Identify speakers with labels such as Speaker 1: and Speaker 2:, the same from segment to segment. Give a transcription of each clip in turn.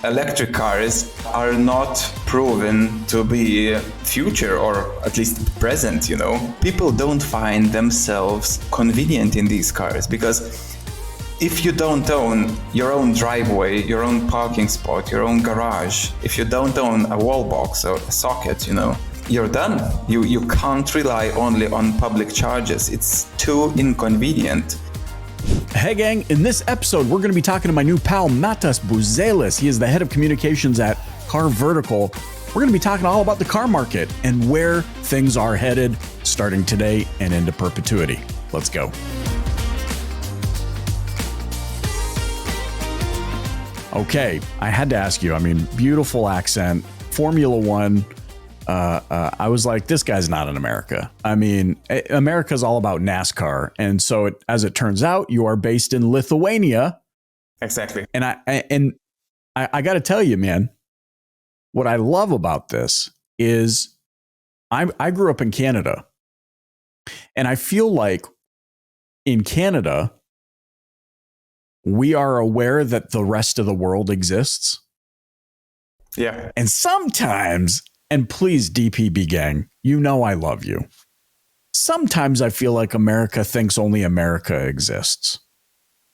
Speaker 1: electric cars are not proven to be future or at least present, People don't find themselves convenient in these cars because if you don't own your own driveway, your own parking spot, your own garage, if you don't own a wall box or a socket, you're done. You can't rely only on public charges. It's too inconvenient.
Speaker 2: Hey gang, in this episode, we're going to be talking to my new pal, Matas Buzelis. He is the head of communications at carVertical. We're going to be talking all about the car market and where things are headed starting today and into perpetuity. Let's go. Okay, I had to ask you, beautiful accent, Formula One. I was like, this guy's not in America. America's all about NASCAR. And so as it turns out, you are based in Lithuania.
Speaker 1: Exactly.
Speaker 2: And I got to tell you, man, what I love about this is I grew up in Canada. And I feel like in Canada, we are aware that the rest of the world exists.
Speaker 1: Yeah.
Speaker 2: And sometimes, and please, DPB gang, I love you. Sometimes I feel like America thinks only America exists.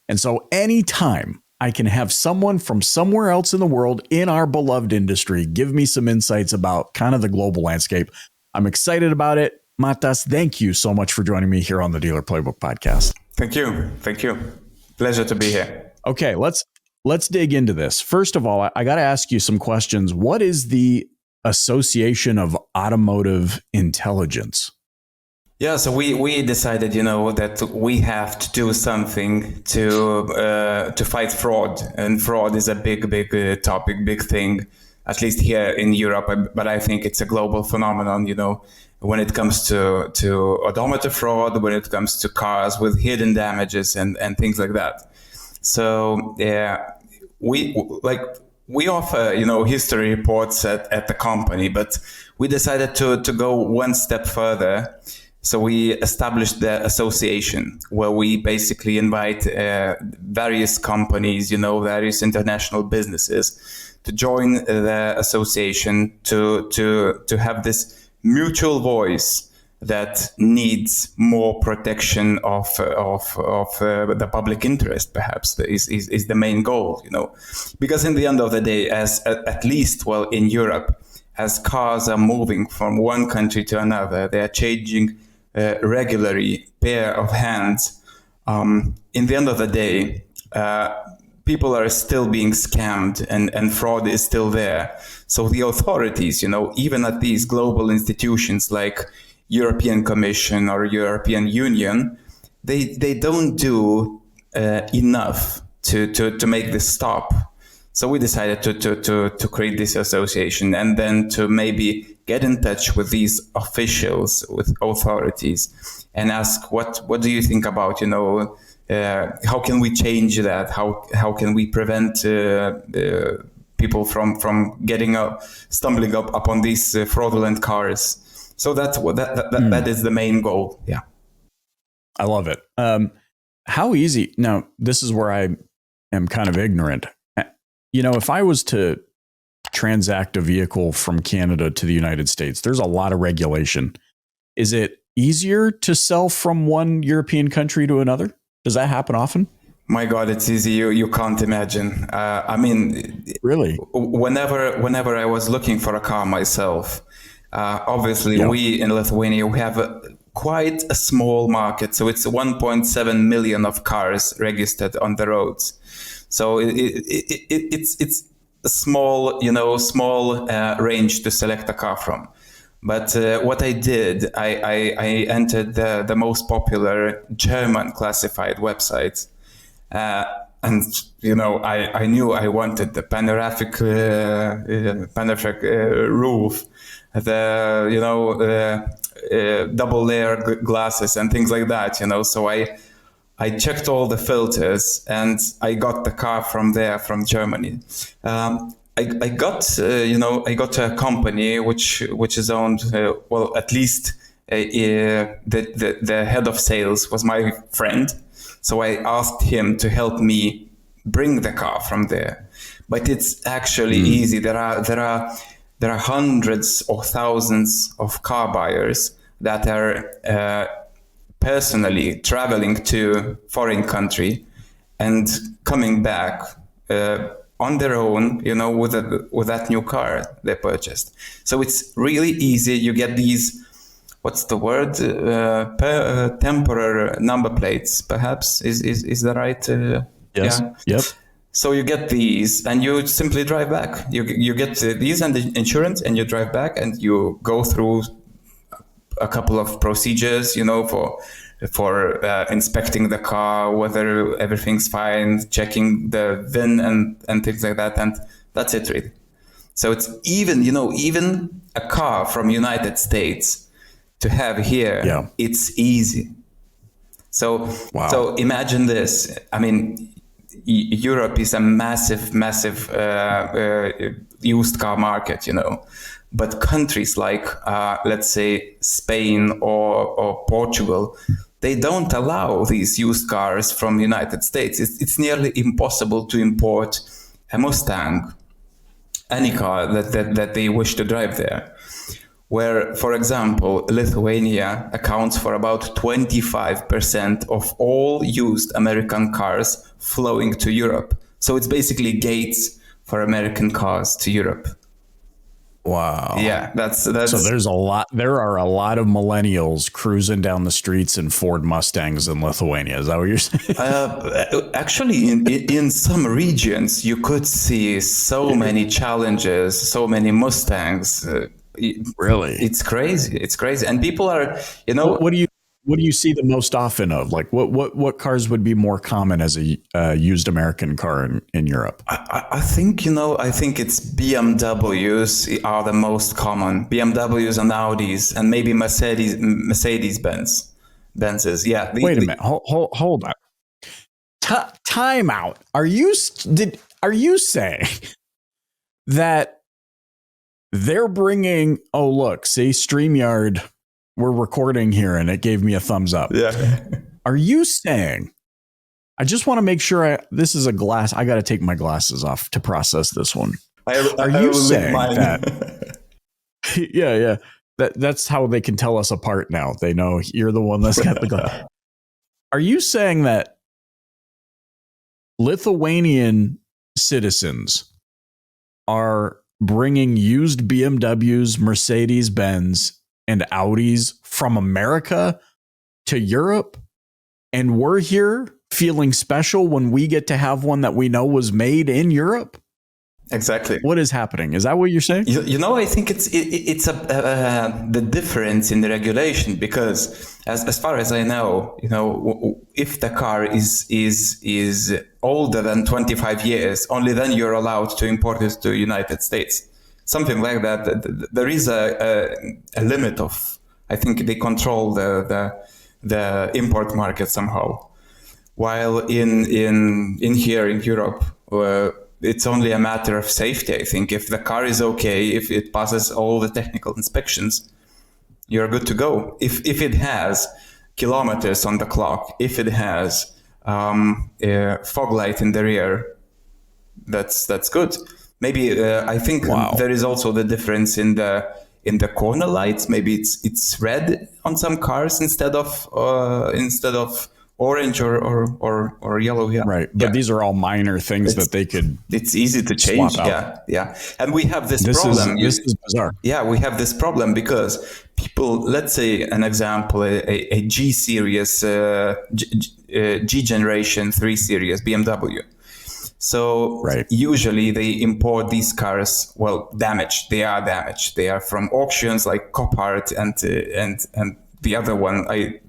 Speaker 2: And so anytime I can have someone from somewhere else in the world in our beloved industry give me some insights about kind of the global landscape, I'm excited about it. Matas, thank you so much for joining me here on the Dealer Playbook podcast.
Speaker 1: Thank you. Pleasure to be here.
Speaker 2: Okay, let's dig into this. First of all, I got to ask you some questions. What is the Association of Automotive Intelligence?
Speaker 1: Yeah, so we decided, that we have to do something to fight fraud, and fraud is a big topic, big thing, at least here in Europe. But I think it's a global phenomenon, when it comes to automotive fraud, when it comes to cars with hidden damages and things like that. So we offer, history reports at the company, but we decided to go one step further. So we established the association where we basically invite various companies, various international businesses to join the association to have this mutual voice that needs more protection of the public interest, perhaps, is the main goal, because in the end of the day, as at least, in Europe, as cars are moving from one country to another, they are changing regularly, pair of hands. In the end of the day, people are still being scammed and fraud is still there. So the authorities, even at these global institutions like European Commission or European Union, they don't do enough to make this stop. So we decided to create this association and then to maybe get in touch with these officials, with authorities, and ask what do you think about, how can we change that? How can we prevent people from stumbling up upon these fraudulent cars? So that is the main goal. Yeah.
Speaker 2: I love it. How easy? Now, this is where I am kind of ignorant. If I was to transact a vehicle from Canada to the United States, there's a lot of regulation. Is it easier to sell from one European country to another? Does that happen often?
Speaker 1: My God, it's easy. You can't imagine.
Speaker 2: Really?
Speaker 1: Whenever I was looking for a car myself, obviously we in Lithuania, we have quite a small market. So it's 1.7 million of cars registered on the roads. So it's a small range to select a car from. But what I did, I entered the most popular German classified websites. And I knew I wanted the panoramic roof, the double layer glasses and things like that. So I checked all the filters and I got the car from Germany. I got a company which is owned at least the head of sales was my friend. So I asked him to help me bring the car from there. but it's actually easy. There are hundreds or thousands of car buyers that are personally traveling to foreign country and coming back on their own, with that new car they purchased. So it's really easy. You get these, what's the word? Temporary number plates, perhaps is that right?
Speaker 2: Yes.
Speaker 1: Yeah.
Speaker 2: Yep.
Speaker 1: So you get these, and you simply drive back. You get these and the insurance, and you drive back, and you go through a couple of procedures, for inspecting the car, whether everything's fine, checking the VIN and things like that, and that's it, really. So it's even a car from United States to have here, it's easy. So So imagine this. I mean, Europe is a massive used car market, but countries like, let's say, Spain or Portugal, they don't allow these used cars from the United States. It's nearly impossible to import a Mustang, any car that they wish to drive there. Where, for example, Lithuania accounts for about 25% of all used American cars flowing to Europe. So it's basically gates for American cars to Europe.
Speaker 2: Wow.
Speaker 1: Yeah, that's
Speaker 2: so there are a lot of millennials cruising down the streets in Ford Mustangs in Lithuania. Is that what you're saying?
Speaker 1: Actually, in some regions, you could see so many Challengers, so many Mustangs.
Speaker 2: Really?
Speaker 1: It's crazy. And people are,
Speaker 2: what do you see the most often of? Like what cars would be more common as a used American car in Europe?
Speaker 1: I think it's BMWs are the most common. BMWs and Audis, and maybe Mercedes Benzes. Yeah.
Speaker 2: Wait a minute. Hold on. Time out. Are you saying that they're bringing? Oh, look, see, StreamYard. We're recording here, and it gave me a thumbs up.
Speaker 1: Yeah.
Speaker 2: Are you saying? I just want to make sure this is a glass. I got to take my glasses off to process this one. Are you saying that? Yeah. That's how they can tell us apart now. They know you're the one that's got the glass. Are you saying that Lithuanian citizens are bringing used BMWs, Mercedes-Benz, and Audis from America to Europe, and we're here feeling special when we get to have one that we know was made in Europe?
Speaker 1: Exactly.
Speaker 2: What is happening? Is that what you're saying?
Speaker 1: I think it's the difference in the regulation, because as far as I know, if the car is older than 25 years, only then you're allowed to import it to the United States. Something like that. There is a limit of, I think they control the import market somehow. While in here in Europe, it's only a matter of safety. I think if the car is okay, if it passes all the technical inspections, you're good to go. If it has kilometers on the clock, if it has a fog light in the rear, that's good. Maybe I think there is also the difference in the corner lights. Maybe it's red on some cars instead of orange or yellow. Yeah,
Speaker 2: right. But these are all minor things that they could.
Speaker 1: It's easy to change. Yeah. And we have this problem.
Speaker 2: This is bizarre.
Speaker 1: Yeah, we have this problem because people. Let's say an example: a G series, G generation 3 series BMW. So usually they import these cars, damaged. They are damaged. They are from auctions like Copart and the other one.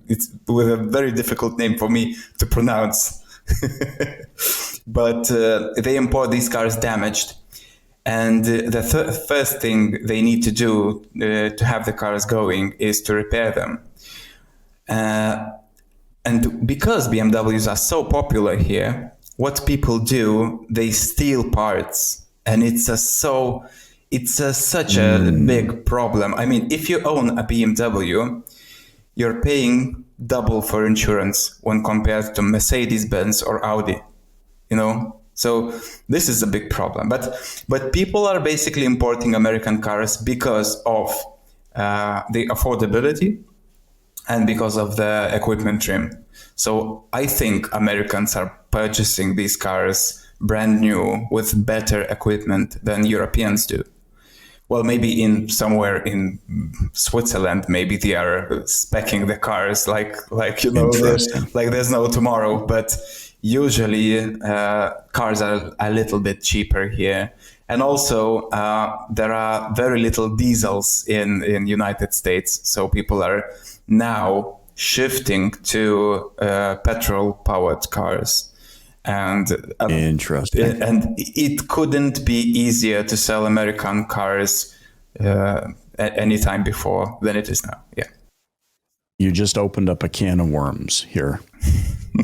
Speaker 1: It's with a very difficult name for me to pronounce. But they import these cars damaged. And the first thing they need to do to have the cars going is to repair them. And because BMWs are so popular here, what people do, they steal parts, and it's such a big problem. I mean, if you own a BMW, you're paying double for insurance when compared to Mercedes-Benz or Audi. So this is a big problem. But people are basically importing American cars because of the affordability and because of the equipment trim. So I think Americans are purchasing these cars brand new with better equipment than Europeans do. Well, maybe in somewhere in Switzerland, maybe they are speccing the cars like like there's no tomorrow. But usually cars are a little bit cheaper here, and also there are very little diesels in United States, so people are now shifting to petrol powered cars. And
Speaker 2: Interesting.
Speaker 1: And it couldn't be easier to sell American cars at any time before than it is now. Yeah.
Speaker 2: You just opened up a can of worms here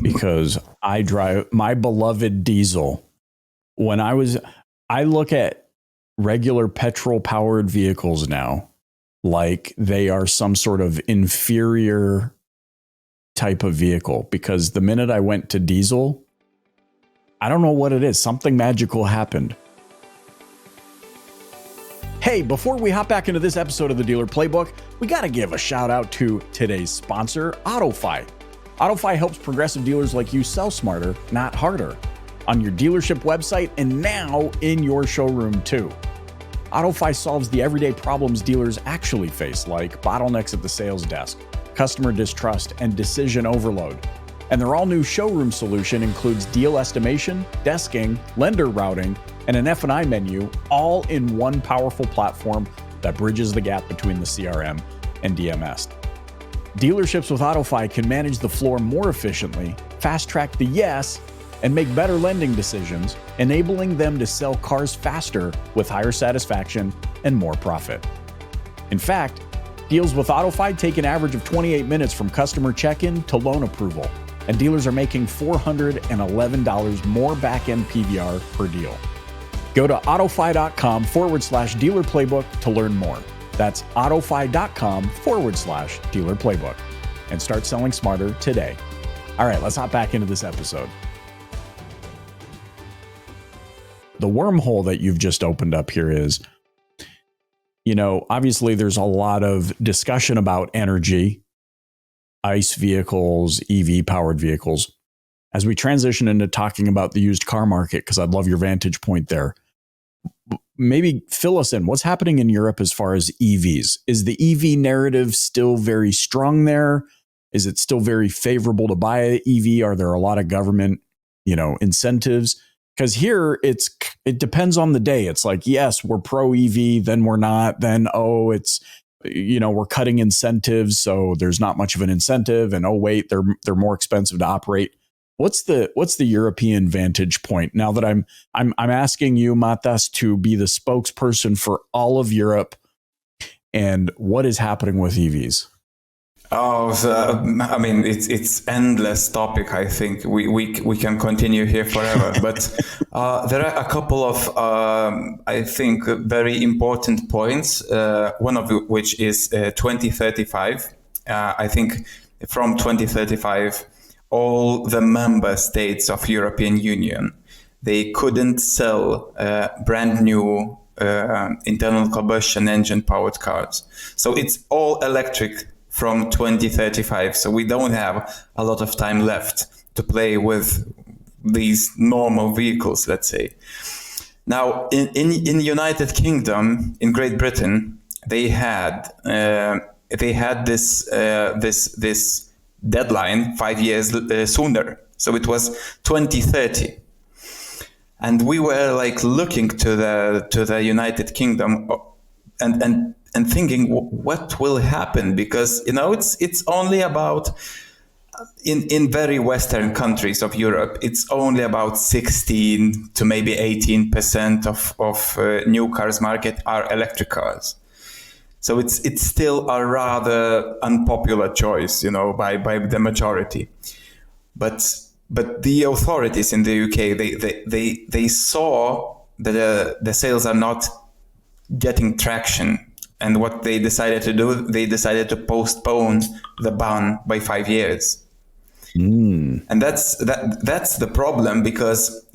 Speaker 2: because I drive my beloved diesel. I look at regular petrol powered vehicles now like they are some sort of inferior type of vehicle, because the minute I went to diesel, I don't know what it is. Something magical happened. Hey, before we hop back into this episode of the Dealer Playbook, we got to give a shout out to today's sponsor, AutoFi. AutoFi helps progressive dealers like you sell smarter, not harder, on your dealership website and now in your showroom too. AutoFi solves the everyday problems dealers actually face, like bottlenecks at the sales desk, customer distrust, and decision overload. And their all-new showroom solution includes deal estimation, desking, lender routing, and an F&I menu, all in one powerful platform that bridges the gap between the CRM and DMS. Dealerships with AutoFi can manage the floor more efficiently, fast-track the yes, and make better lending decisions, enabling them to sell cars faster with higher satisfaction and more profit. In fact, deals with AutoFi take an average of 28 minutes from customer check-in to loan approval, and dealers are making $411 more back-end PVR per deal. Go to autofi.com/dealer playbook to learn more. That's autofi.com/dealer playbook and start selling smarter today. All right, let's hop back into this episode. The wormhole that you've just opened up here is, obviously there's a lot of discussion about energy, ICE vehicles, EV powered vehicles. As we transition into talking about the used car market, because I'd love your vantage point there, maybe fill us in. What's happening in Europe as far as EVs? Is the EV narrative still very strong there? Is it still very favorable to buy an EV? Are there a lot of government, incentives? Because here it depends on the day. It's like, yes, we're pro EV, then we're not, then, it's, we're cutting incentives, so there's not much of an incentive, and wait, they're more expensive to operate. What's the European vantage point now that I'm asking you, Matas, to be the spokesperson for all of Europe, and what is happening with EVs?
Speaker 1: It's endless topic. I think we can continue here forever. But there are a couple of I think very important points. One of which is 2035. I think from 2035, all the member states of European Union, they couldn't sell brand new internal combustion engine powered cars. So it's all electric from 2035. So we don't have a lot of time left to play with these normal vehicles, let's say. Now, in United Kingdom, in Great Britain, they had this deadline 5 years sooner. So it was 2030. And we were like looking to the United Kingdom and thinking, what will happen? Because it's only about in very Western countries of Europe, it's only about 16 to maybe 18% of new cars market are electric cars. So it's still a rather unpopular choice, by the majority. But the authorities in the UK, they saw that the sales are not getting traction. And what they decided to do, they decided to postpone the ban by 5 years. And that's the problem, because,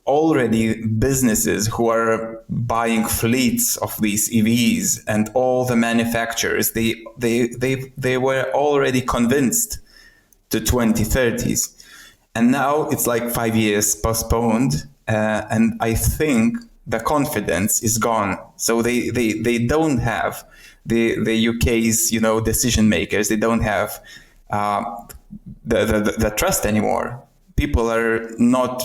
Speaker 1: already businesses who are buying fleets of these EVs and all the manufacturers, they were already convinced to 2030s. And now it's like 5 years postponed. And I think the confidence is gone. So they don't have the UK's, decision makers. They don't have the trust anymore. People are not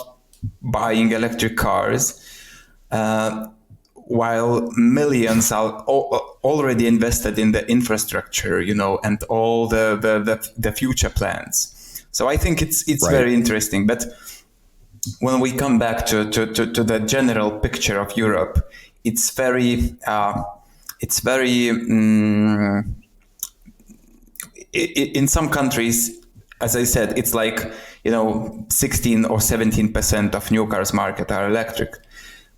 Speaker 1: buying electric cars, while millions are already invested in the infrastructure, and all the future plans. So I think it's right. Very interesting. But when we come back to the general picture of Europe, it's very in some countries, as I said, it's like 16 or 17% of new cars market are electric.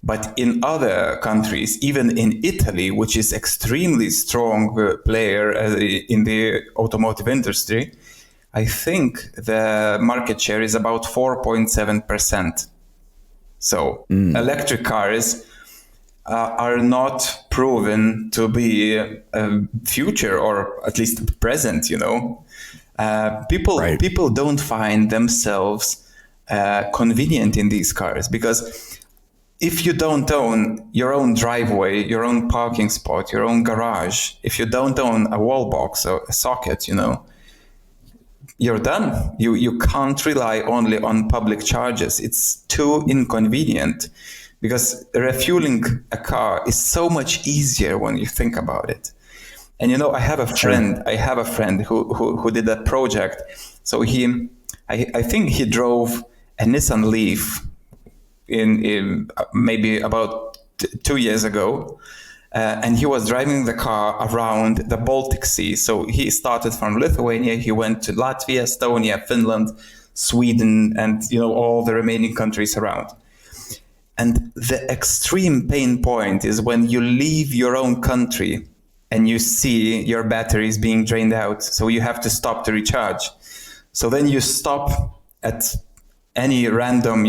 Speaker 1: But in other countries, even in Italy, which is extremely strong player in the automotive industry, I think the market share is about 4.7%. So electric cars are not proven to be future, or at least present, People don't find themselves convenient in these cars, because if you don't own your own driveway, your own parking spot, your own garage, if you don't own a wall box or a socket, you're done. You can't rely only on public charges. It's too inconvenient, because refueling a car is so much easier when you think about it. And I have a friend who did a project. So I think he drove a Nissan Leaf in maybe about 2 years ago, and he was driving the car around the Baltic Sea. So he started from Lithuania, he went to Latvia, Estonia, Finland, Sweden, and all the remaining countries around. And the extreme pain point is when you leave your own country and you see your batteries being drained out, so you have to stop to recharge. So then you stop at any random,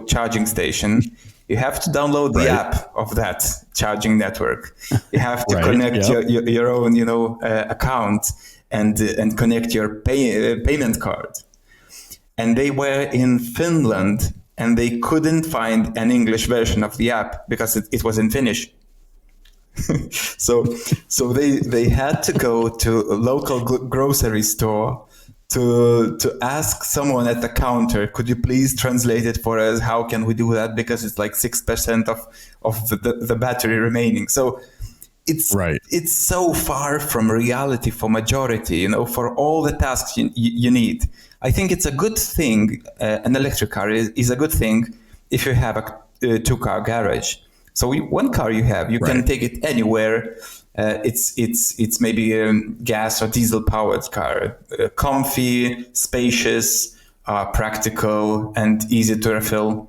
Speaker 1: charging station. You have to download the app of that charging network. You have to connect your own, account and connect your payment card. And they were in Finland, and they couldn't find an English version of the app because it was in Finnish. So they had to go to a local grocery store to ask someone at the counter, could you please translate it for us? How can we do that? Because it's like 6% of the battery remaining. So it's so far from reality for majority, for all the tasks you need. I think it's a good thing. An electric car is a good thing if you have a two-car garage. So one car you have, you can take it anywhere. It's maybe a gas or diesel powered car, comfy, spacious, practical, and easy to refill.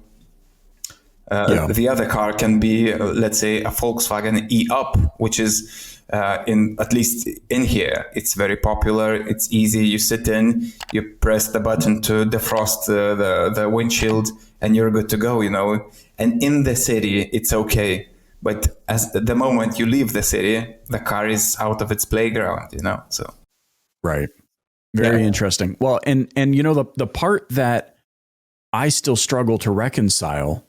Speaker 1: The other car can be, let's say, a Volkswagen e-up, which is at least in here, it's very popular. It's easy. You sit in, you press the button to defrost the windshield, and you're good to go. And in the city, it's okay. But as the moment you leave the city, the car is out of its playground, so.
Speaker 2: Right. Very interesting. Well, and the part that I still struggle to reconcile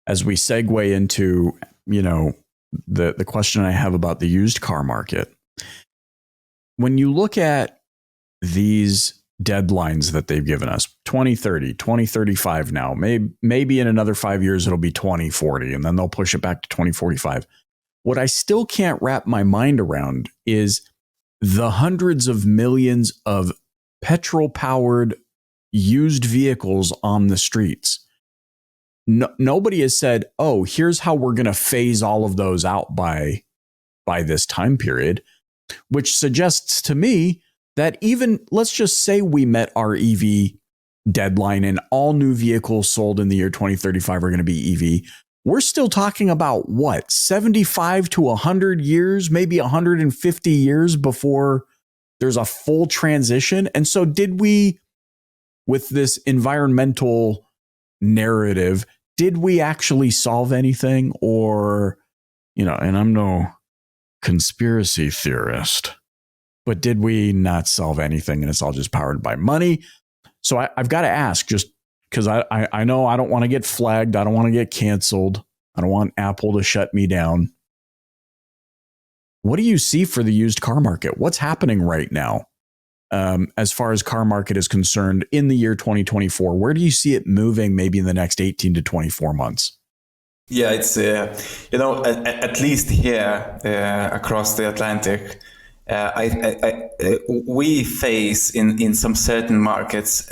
Speaker 2: as we segue into, the question I have about the used car market. When you look at these deadlines that they've given us, 2030, 2035 now, maybe in another 5 years, it'll be 2040, and then they'll push it back to 2045. What I still can't wrap my mind around is the hundreds of millions of petrol-powered used vehicles on the streets. Nobody has said, oh, here's how we're going to phase all of those out by this time period, which suggests to me that even, let's just say we met our EV deadline and all new vehicles sold in the year 2035 are going to be EV. We're still talking about 75 to 100 years, maybe 150 years before there's a full transition. And so did we with this environmental narrative, did we actually solve anything? Or, and I'm no conspiracy theorist, but did we not solve anything and it's all just powered by money? So I've got to ask, just because I know I don't want to get flagged. I don't want to get canceled. I don't want Apple to shut me down. What do you see for the used car market? What's happening right now? As far as car market is concerned in the year 2024, where do you see it moving maybe in the next 18 to 24 months?
Speaker 1: Yeah, it's, at least here across the Atlantic, we face in some certain markets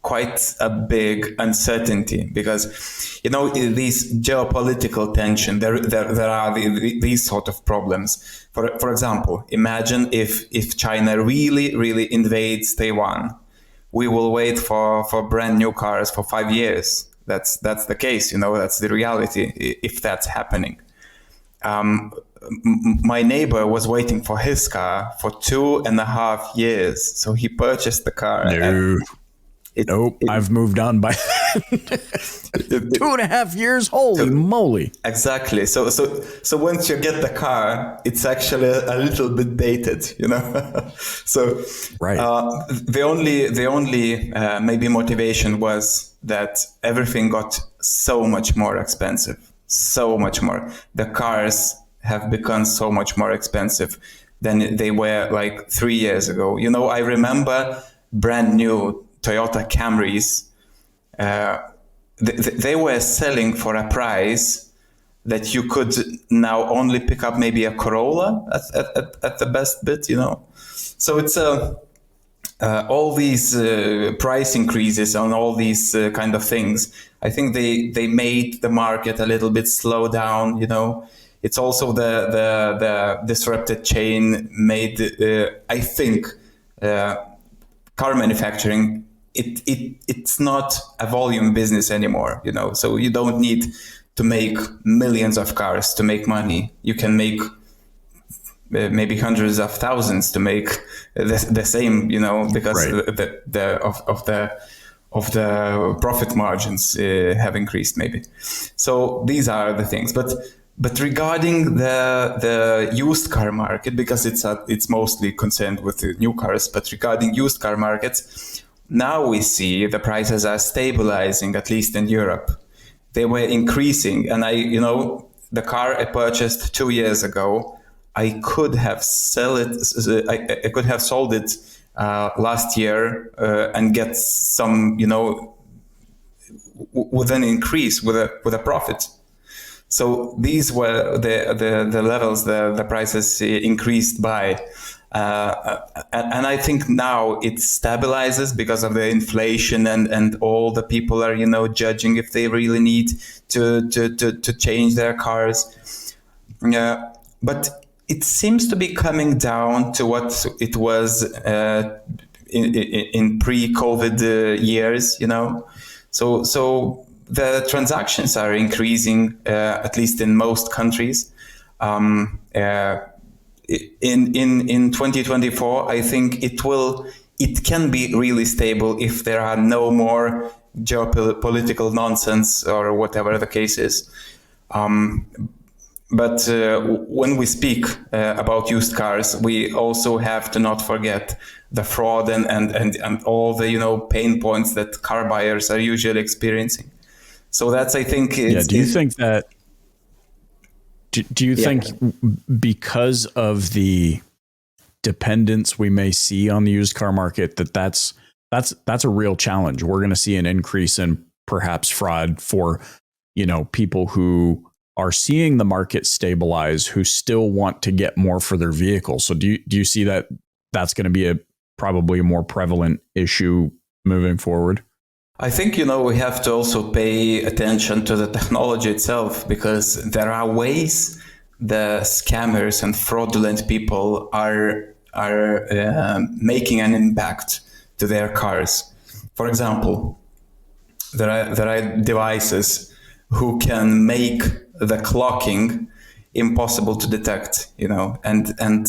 Speaker 1: quite a big uncertainty because, these geopolitical tension, there are these sort of problems. For example, imagine if China really invades Taiwan, we will wait for brand new cars for 5 years. That's the case, that's the reality if that's happening. My neighbor was waiting for his car for 2.5 years. So he purchased the car.
Speaker 2: Nope, I've moved on by 2.5 years. Holy moly! Exactly.
Speaker 1: So once you get the car, it's actually a little bit dated, So
Speaker 2: right.
Speaker 1: The only maybe motivation was that everything got so much more expensive, so much more. The cars have become so much more expensive than they were like 3 years ago. I remember brand new Toyota Camrys, they were selling for a price that you could now only pick up maybe a Corolla at the best bit, So it's all these price increases on all these kind of things. I think they made the market a little bit slow down, It's also the disrupted chain made, I think, car manufacturing, it's not a volume business anymore, So you don't need to make millions of cars to make money. You can make maybe hundreds of thousands to make the same, because
Speaker 2: right.
Speaker 1: of the profit margins have increased maybe. So these are the things, but regarding the used car market, because it's mostly concerned with the new cars, but regarding used car markets, now we see the prices are stabilizing, at least in Europe. They were increasing, and the car I purchased 2 years ago, I could have sold it last year and get some, with an increase, with a profit. So these were the levels the prices increased by. And I think now it stabilizes because of the inflation and all the people are, judging if they really need to change their cars. But it seems to be coming down to what it was in pre-COVID years, So the transactions are increasing, at least in most countries. In 2024, I think it can be really stable if there are no more geopolitical nonsense or whatever the case is. But when we speak about used cars, we also have to not forget the fraud and all the pain points that car buyers are usually experiencing. So that's, I think.
Speaker 2: Do you think that? Do you think because of the dependence we may see on the used car market that's a real challenge? We're going to see an increase in perhaps fraud for people who are seeing the market stabilize, who still want to get more for their vehicle. So do you see that that's going to be probably a more prevalent issue moving forward?
Speaker 1: I think, we have to also pay attention to the technology itself, because there are ways the scammers and fraudulent people are making an impact to their cars. For example, there are devices who can make the clocking impossible to detect, and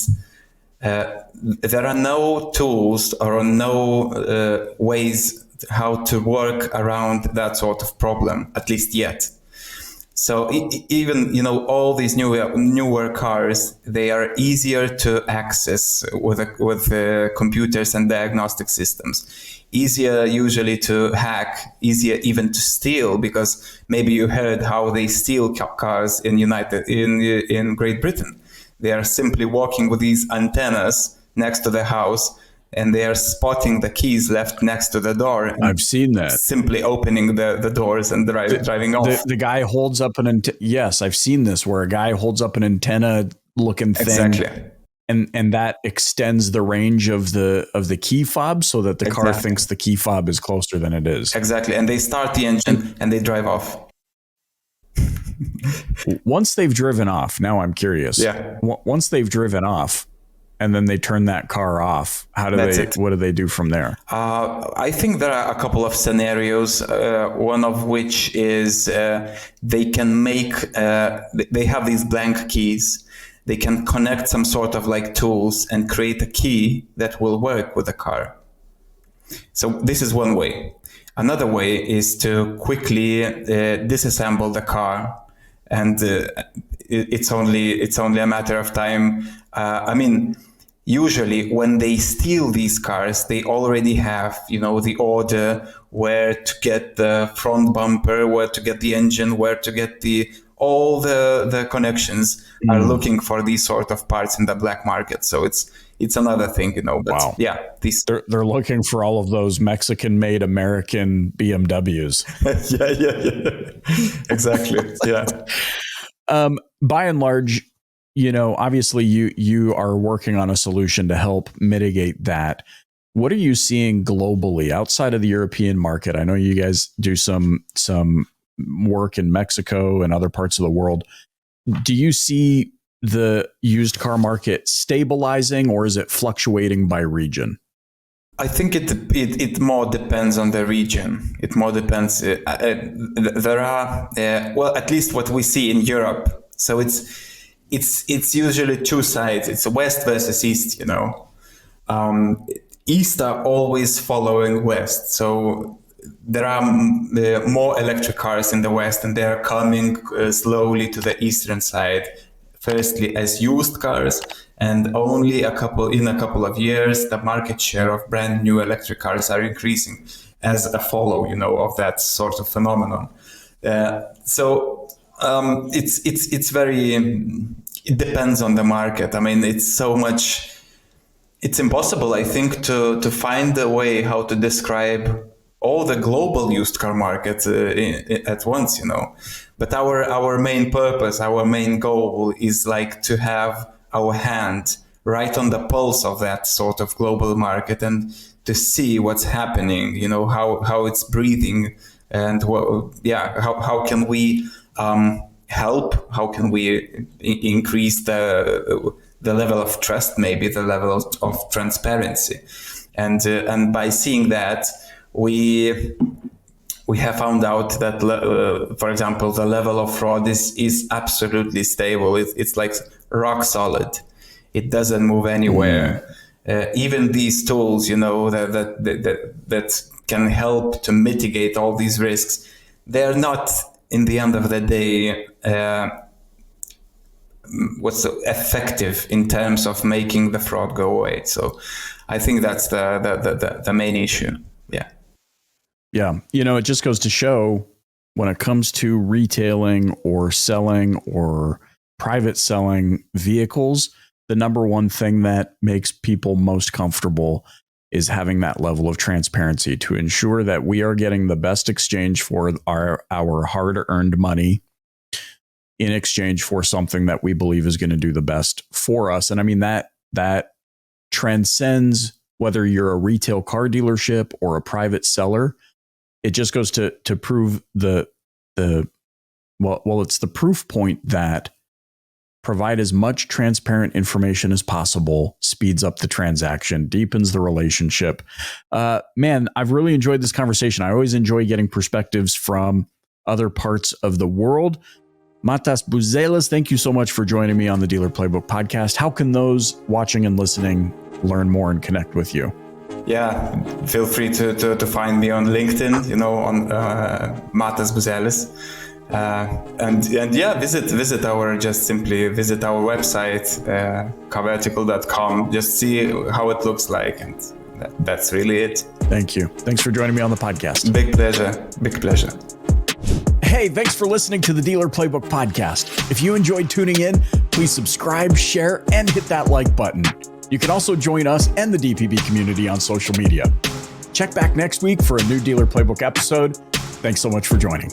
Speaker 1: there are no tools or no ways how to work around that sort of problem, at least yet. So even, all these newer cars, they are easier to access with computers and diagnostic systems. Easier usually to hack, easier even to steal, because maybe you heard how they steal cars in Great Britain. They are simply walking with these antennas next to the house, and they are spotting the keys left next to the door. And
Speaker 2: I've seen that.
Speaker 1: Simply opening the doors and driving off.
Speaker 2: The guy holds up yes, I've seen this where a guy holds up an antenna looking thing.
Speaker 1: Exactly.
Speaker 2: And that extends the range of the key fob so that the car thinks the key fob is closer than it is.
Speaker 1: Exactly. And they start the engine and they drive off.
Speaker 2: Once they've driven off, now I'm curious.
Speaker 1: Yeah.
Speaker 2: Once they've driven off and then they turn that car off, what do they do from there?
Speaker 1: I think there are a couple of scenarios. One of which is they can they have these blank keys. They can connect some sort of like tools and create a key that will work with the car. So this is one way. Another way is to quickly disassemble the car, and it's only a matter of time. Usually when they steal these cars, they already have, the order where to get the front bumper, where to get the engine, where to get all the connections are looking for these sort of parts in the black market. So it's another thing, But
Speaker 2: wow.
Speaker 1: Yeah,
Speaker 2: they're looking for all of those Mexican-made American BMWs.
Speaker 1: yeah. Exactly. Yeah.
Speaker 2: By and large, obviously you are working on a solution to help mitigate that. What are you seeing globally outside of the European market? I know you guys do some work in Mexico and other parts of the world. Do you see the used car market stabilizing, or is it fluctuating by region?
Speaker 1: I think it more depends on the region. It more depends. There are at least what we see in Europe. So it's usually two sides. It's west versus east. East are always following west. So there are more electric cars in the west, and they're coming slowly to the eastern side. Firstly, as used cars, and only in a couple of years, the market share of brand new electric cars are increasing as a follow, of that sort of phenomenon. It's very. It depends on the market. It's impossible, I think, to find a way how to describe all the global used car markets at once, But our main purpose, our main goal is like to have our hand right on the pulse of that sort of global market and to see what's happening, how it's breathing, and how can we help? How can we increase the level of trust, maybe the level of transparency, and by seeing that, we have found out that, for example, the level of fraud is absolutely stable. It's like rock solid. It doesn't move anywhere. Even these tools, that can help to mitigate all these risks, they're not, in the end of the day, effective in terms of making the fraud go away. So I think that's the main issue. Yeah.
Speaker 2: Yeah. It just goes to show when it comes to retailing or selling or private selling vehicles, the number one thing that makes people most comfortable is having that level of transparency to ensure that we are getting the best exchange for our hard-earned money in exchange for something that we believe is going to do the best for us. And that transcends whether you're a retail car dealership or a private seller. It just goes to prove it's the proof point that provide as much transparent information as possible, speeds up the transaction, deepens the relationship. Man, I've really enjoyed this conversation. I always enjoy getting perspectives from other parts of the world. Matas Buzelis, thank you so much for joining me on the Dealer Playbook podcast. How can those watching and listening learn more and connect with you?
Speaker 1: yeah, feel free to find me on LinkedIn, on Matas Buzelis. And yeah, visit our website, carVertical.com. Just see how it looks like, and that's really it.
Speaker 2: Thank you. Thanks for joining me on the podcast.
Speaker 1: Big pleasure.
Speaker 2: Hey, thanks for listening to the Dealer Playbook podcast. If you enjoyed tuning in, please subscribe, share, and hit that like button. You can also join us and the DPB community on social media. Check back next week for a new Dealer Playbook episode. Thanks so much for joining.